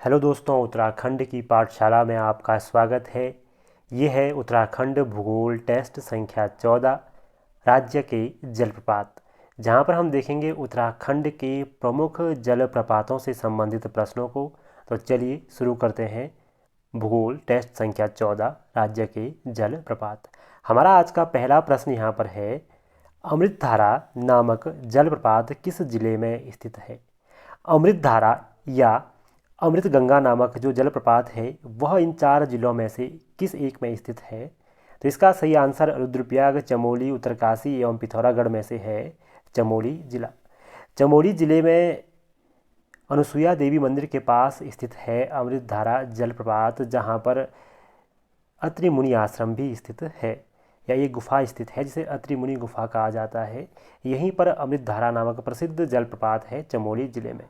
Hello दोस्तों, उत्तराखंड की पाठशाला में आपका स्वागत है। ये है उत्तराखंड भूगोल टेस्ट संख्या 14 राज्य के जलप्रपात, जहाँ पर हम देखेंगे उत्तराखंड के प्रमुख जलप्रपातों से संबंधित प्रश्नों को। तो चलिए शुरू करते हैं। भूगोल टेस्ट संख्या 14 राज्य के जलप्रपात। हमारा आज का पहला प्रश्न यहाँ पर है, अमृतधारा नामक जलप्रपात किस जिले में स्थित है? अमृतधारा या अमृत गंगा नामक जो जलप्रपात है वह इन 4 जिलों में से किस एक में स्थित है? तो इसका सही आंसर रुद्रप्रयाग, चमोली, उत्तरकाशी एवं पिथौरागढ़ में से है चमोली जिला। चमोली जिले में अनुसुईया देवी मंदिर के पास स्थित है अमृतधारा जलप्रपात, जहाँ पर अत्रि मुनि आश्रम भी स्थित है, या ये गुफा स्थित है जिसे अत्रि मुनि गुफा कहा जाता है। यहीं पर अमृतधारा नामक प्रसिद्ध जलप्रपात है चमोली जिले में।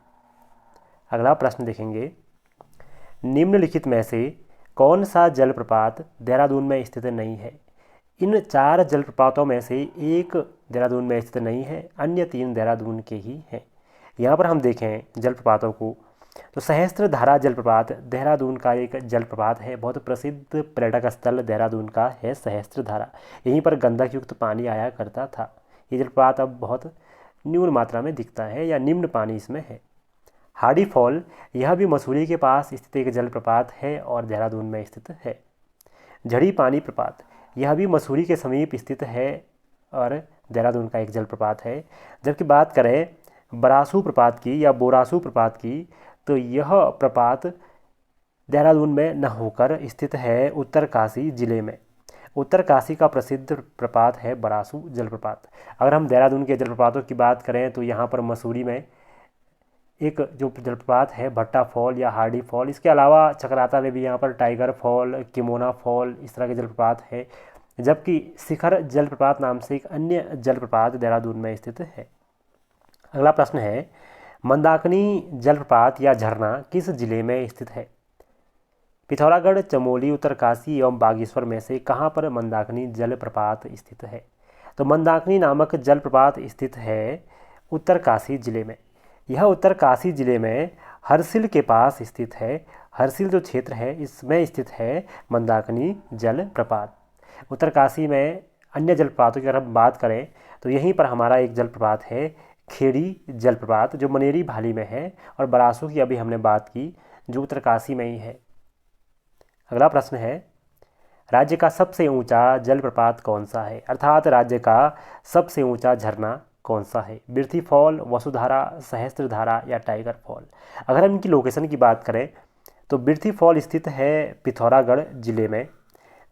अगला प्रश्न देखेंगे, निम्नलिखित में से कौन सा जलप्रपात देहरादून में स्थित नहीं है? इन 4 जलप्रपातों में से एक देहरादून में स्थित नहीं है, अन्य 3 देहरादून के ही हैं। यहाँ पर हम देखें जलप्रपातों को तो सहस्त्रधारा जलप्रपात देहरादून का एक जलप्रपात है। बहुत प्रसिद्ध पर्यटक स्थल देहरादून का है सहस्त्रधारा। यहीं पर गंधक युक्त पानी आया करता था। ये जलप्रपात अब बहुत न्यून मात्रा में दिखता है या निम्न पानी इसमें है। हार्डी फॉल, यह भी मसूरी के पास स्थित एक जलप्रपात है और देहरादून में स्थित है। झड़ी पानी प्रपात, यह भी मसूरी के समीप स्थित है और देहरादून का एक जलप्रपात है। जबकि बात करें बरासू प्रपात की या बोरासू प्रपात की, तो यह प्रपात देहरादून में न होकर स्थित है उत्तरकाशी जिले में। उत्तरकाशी का प्रसिद्ध प्रपात है बरासू जलप्रपात। अगर हम देहरादून के जलप्रपातों की बात करें तो यहाँ पर मसूरी में एक जो जलप्रपात है भट्टा फॉल या हार्डी फॉल, इसके अलावा चकराता में भी यहाँ पर टाइगर फॉल, किमोना फॉल, इस तरह के जलप्रपात है। जबकि शिखर जलप्रपात नाम से एक अन्य जलप्रपात देहरादून में स्थित है। अगला प्रश्न है, मंदाकिनी जलप्रपात या झरना किस जिले में स्थित है? पिथौरागढ़, चमोली, उत्तरकाशी एवं बागेश्वर में से कहाँ पर मंदाकिनी जलप्रपात स्थित है? तो मंदाकिनी नामक जलप्रपात स्थित है उत्तरकाशी जिले में। यह उत्तरकाशी जिले में हरसिल के पास स्थित है। हरसिल जो क्षेत्र है इसमें स्थित है मंदाकिनी जलप्रपात। उत्तरकाशी में अन्य जलप्रपातों की अगर हम बात करें तो यहीं पर हमारा एक जलप्रपात है खेड़ी जलप्रपात, जो मनेरी भाली में है, और बरासू की अभी हमने बात की जो उत्तरकाशी में ही है। अगला प्रश्न है, राज्य का सबसे ऊंचा जलप्रपात कौन सा है? अर्थात राज्य का सबसे ऊंचा झरना कौन सा है? बिरथी फॉल, वसुधारा, सहस्त्रधारा या टाइगर फॉल? अगर हम इनकी लोकेशन की बात करें तो बिरथी फॉल स्थित है पिथौरागढ़ जिले में।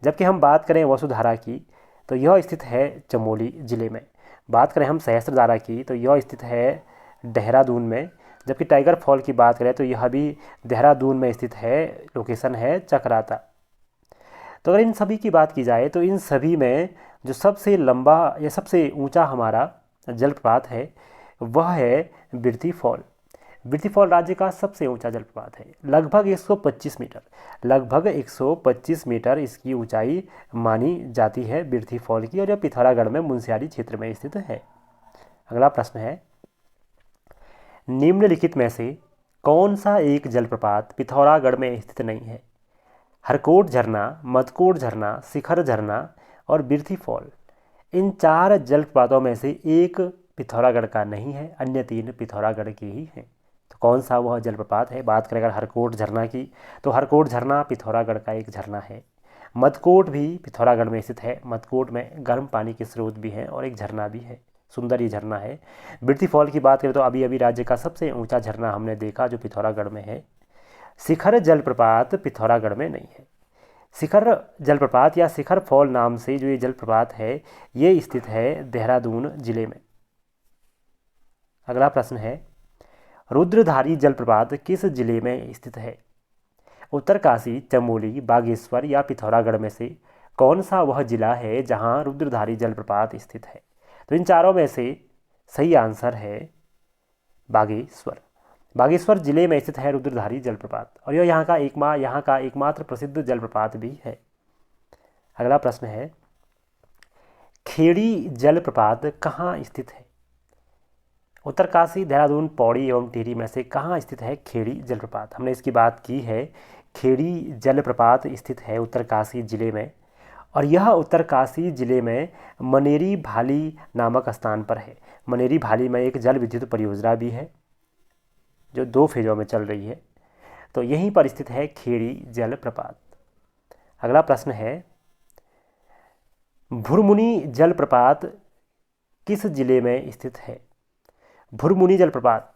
जबकि हम बात करें वसुधारा की तो यह स्थित है चमोली जिले में। बात करें हम सहस्त्रधारा की तो यह स्थित है देहरादून में। जबकि टाइगर फॉल की बात करें तो यह भी देहरादून में स्थित है, लोकेशन है चकराता। तो अगर इन सभी की बात की जाए तो इन सभी में जो सबसे लंबा या सबसे ऊंचा हमारा जलप्रपात है वह है बिरथी फॉल। बिरथी फॉल राज्य का सबसे ऊंचा जलप्रपात है, लगभग 125 मीटर। लगभग 125 मीटर इसकी ऊंचाई मानी जाती है बिरथी फॉल की, और यह पिथौरागढ़ में मुनस्यारी क्षेत्र में स्थित है। अगला प्रश्न है, निम्नलिखित में से कौन सा एक जलप्रपात पिथौरागढ़ में स्थित नहीं है? हरकोट झरना, मदकोट झरना, शिखर झरना और बिरथी फॉल। इन 4 जलप्रपातों में से एक पिथौरागढ़ का नहीं है, अन्य 3 पिथौरागढ़ के ही हैं। तो कौन सा वह जलप्रपात है? बात करें अगर हरकोट झरना की तो हरकोट झरना पिथौरागढ़ का एक झरना है। मदकोट भी पिथौरागढ़ में स्थित है। मदकोट में गर्म पानी के स्रोत भी हैं और एक झरना भी है, सुंदर ये झरना है। बिरथी फॉल की बात करें तो अभी अभी राज्य का सबसे ऊंचा झरना हमने देखा जो पिथौरागढ़ में है। शिखर जलप्रपात पिथौरागढ़ में नहीं है। शिखर जलप्रपात या शिखर फॉल नाम से जो ये जलप्रपात है ये स्थित है देहरादून जिले में। अगला प्रश्न है, रुद्रधारी जलप्रपात किस जिले में स्थित है? उत्तरकाशी, चमोली, बागेश्वर या पिथौरागढ़ में से कौन सा वह जिला है जहां रुद्रधारी जलप्रपात स्थित है? तो इन 4 में से सही आंसर है बागेश्वर। बागेश्वर जिले में स्थित है रुद्रधारी जलप्रपात, और यह यहाँ का एकमात्र प्रसिद्ध जलप्रपात भी है। अगला प्रश्न है, खेड़ी जलप्रपात कहाँ स्थित है? उत्तरकाशी, देहरादून, पौड़ी एवं टिहरी में से कहाँ स्थित है खेड़ी जलप्रपात? हमने इसकी बात की है। खेड़ी जलप्रपात स्थित है उत्तरकाशी जिले में, और यह उत्तरकाशी जिले में मनेरी भाली नामक स्थान पर है। मनेरी भाली में एक जल विद्युत परियोजना भी है जो 2 फेज़ों में चल रही है। तो यहीं पर स्थित है खेड़ी जलप्रपात। अगला प्रश्न है, भुरमुनी जलप्रपात किस जिले में स्थित है? भुरमुनी जलप्रपात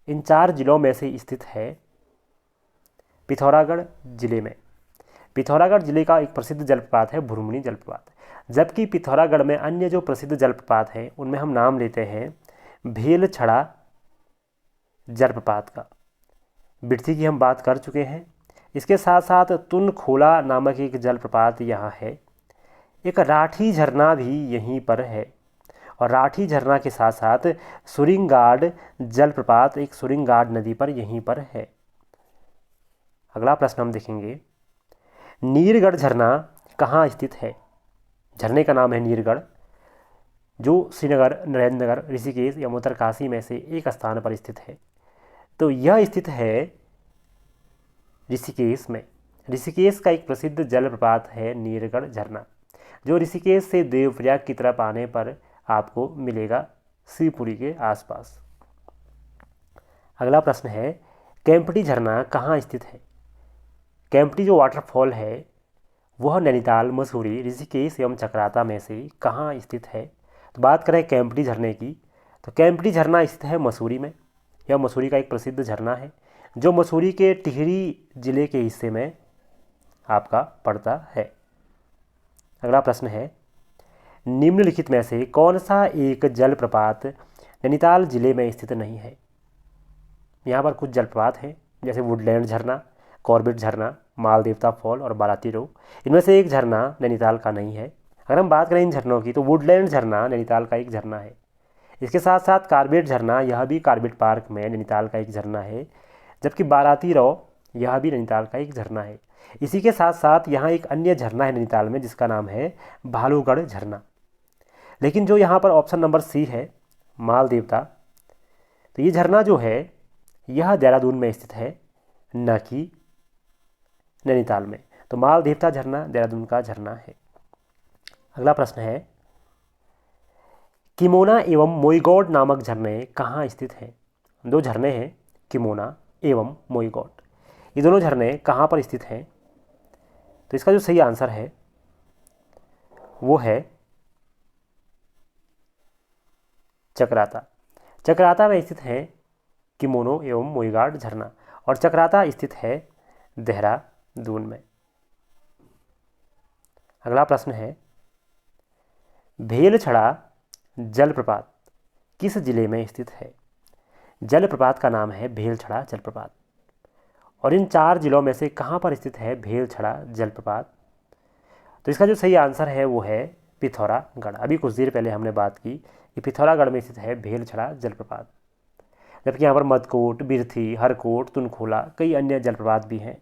इन 4 जिलों में से स्थित है पिथौरागढ़ जिले में। पिथौरागढ़ जिले का एक प्रसिद्ध जलप्रपात है भुरमुनी जलप्रपात। जबकि पिथौरागढ़ में अन्य जो प्रसिद्ध जलप्रपात हैं उनमें हम नाम लेते हैं भेलछड़ा जलप्रपात का, बिरथी की हम बात कर चुके हैं। इसके साथ साथ तुनखोला नामक एक जलप्रपात यहाँ है। एक राठी झरना भी यहीं पर है, और राठी झरना के साथ साथ सुरिंगाड जलप्रपात एक सुरिंगाड नदी पर यहीं पर है। अगला प्रश्न हम देखेंगे, नीरगढ़ झरना कहाँ स्थित है? झरने का नाम है नीरगढ़, जो श्रीनगर, नरेंद्रनगर, ऋषिकेश या उत्तरकाशी में से एक स्थान पर स्थित है। तो यह स्थित है ऋषिकेश में। ऋषिकेश का एक प्रसिद्ध जलप्रपात है नीरगढ़ झरना, जो ऋषिकेश से देवप्रयाग की तरफ आने पर आपको मिलेगा शिवपुरी के आसपास। अगला प्रश्न है, केम्प्टी झरना कहाँ स्थित है? केम्प्टी जो वाटरफॉल है वह नैनीताल, मसूरी, ऋषिकेश एवं चकराता में से कहाँ स्थित है? तो बात करें केम्प्टी झरने की, तो केम्प्टी झरना स्थित है मसूरी में। यह मसूरी का एक प्रसिद्ध झरना है जो मसूरी के टिहरी जिले के हिस्से में आपका पड़ता है। अगला प्रश्न है, निम्नलिखित में से कौन सा एक जलप्रपात नैनीताल जिले में स्थित नहीं है? यहाँ पर कुछ जलप्रपात हैं जैसे वुडलैंड झरना, कॉर्बेट झरना, मालदेवता फॉल और बाराती रो। इनमें से एक झरना नैनीताल का नहीं है। अगर हम बात करें इन झरनों की, तो वुडलैंड झरना नैनीताल का एक झरना है। इसके साथ साथ कॉर्बेट झरना, यह भी कॉर्बेट पार्क में नैनीताल का एक झरना है। जबकि बाराती रो यह भी नैनीताल का एक झरना है। इसी के साथ साथ यहाँ एक अन्य झरना है नैनीताल में जिसका नाम है भालूगढ़ झरना। लेकिन जो यहाँ पर ऑप्शन नंबर सी है मालदेवता, तो ये झरना जो है यह देहरादून में स्थित है, न कि नैनीताल में। तो मालदेवता झरना देहरादून का झरना है। अगला प्रश्न है, किमोना एवं मोईगौड नामक झरने कहाँ स्थित हैं? 2 झरने हैं, किमोना एवं मोईगौड। ये दोनों झरने कहाँ पर स्थित हैं? तो इसका जो सही आंसर है वो है चकराता। चकराता में स्थित है किमोनो एवं मोईगाड झरना, और चकराता स्थित है देहरादून में। अगला प्रश्न है, भेलछड़ा जलप्रपात किस जिले में स्थित है? जलप्रपात का नाम है भेलछड़ा जलप्रपात, और इन 4 जिलों में से कहाँ पर स्थित है भेलछड़ा जलप्रपात? तो इसका जो सही आंसर है वो है पिथौरागढ़। अभी कुछ देर पहले हमने बात की कि पिथौरागढ़ में स्थित है भेलछड़ा जलप्रपात। जबकि यहाँ पर मदकोट, बिरथी, हरकोट, तुनखोला, कई अन्य जलप्रपात भी हैं।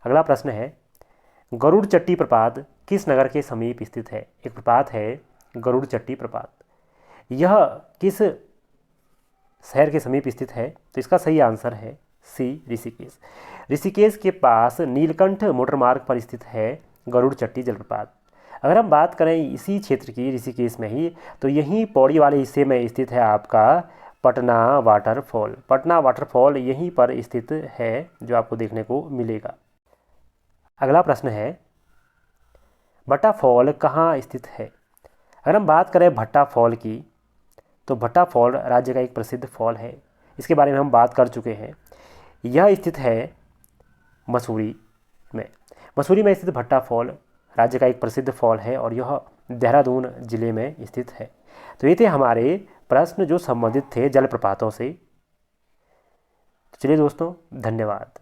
अगला प्रश्न है, गरुड़ चट्टी प्रपात किस नगर के समीप स्थित है? एक प्रपात है गरुड़ चट्टी प्रपात, यह किस शहर के समीप स्थित है? तो इसका सही आंसर है सी ऋषिकेश। ऋषिकेश के पास नीलकंठ मोटर मार्ग पर स्थित है गरुड़ चट्टी जलप्रपात। अगर हम बात करें इसी क्षेत्र की, ऋषिकेश में ही, तो यहीं पौड़ी वाले हिस्से में स्थित है आपका पटना वाटरफॉल। पटना वाटरफॉल यहीं पर स्थित है जो आपको देखने को मिलेगा। अगला प्रश्न है, भट्टा फॉल कहाँ स्थित है? अगर हम बात करें भट्टा फॉल की, तो भट्टा फॉल राज्य का एक प्रसिद्ध फॉल है। इसके बारे में हम बात कर चुके हैं। यह स्थित है मसूरी में। मसूरी में स्थित भट्टा फॉल राज्य का एक प्रसिद्ध फॉल है और यह देहरादून जिले में स्थित है। तो ये थे हमारे प्रश्न जो संबंधित थे जलप्रपातों से। चलिए दोस्तों, धन्यवाद।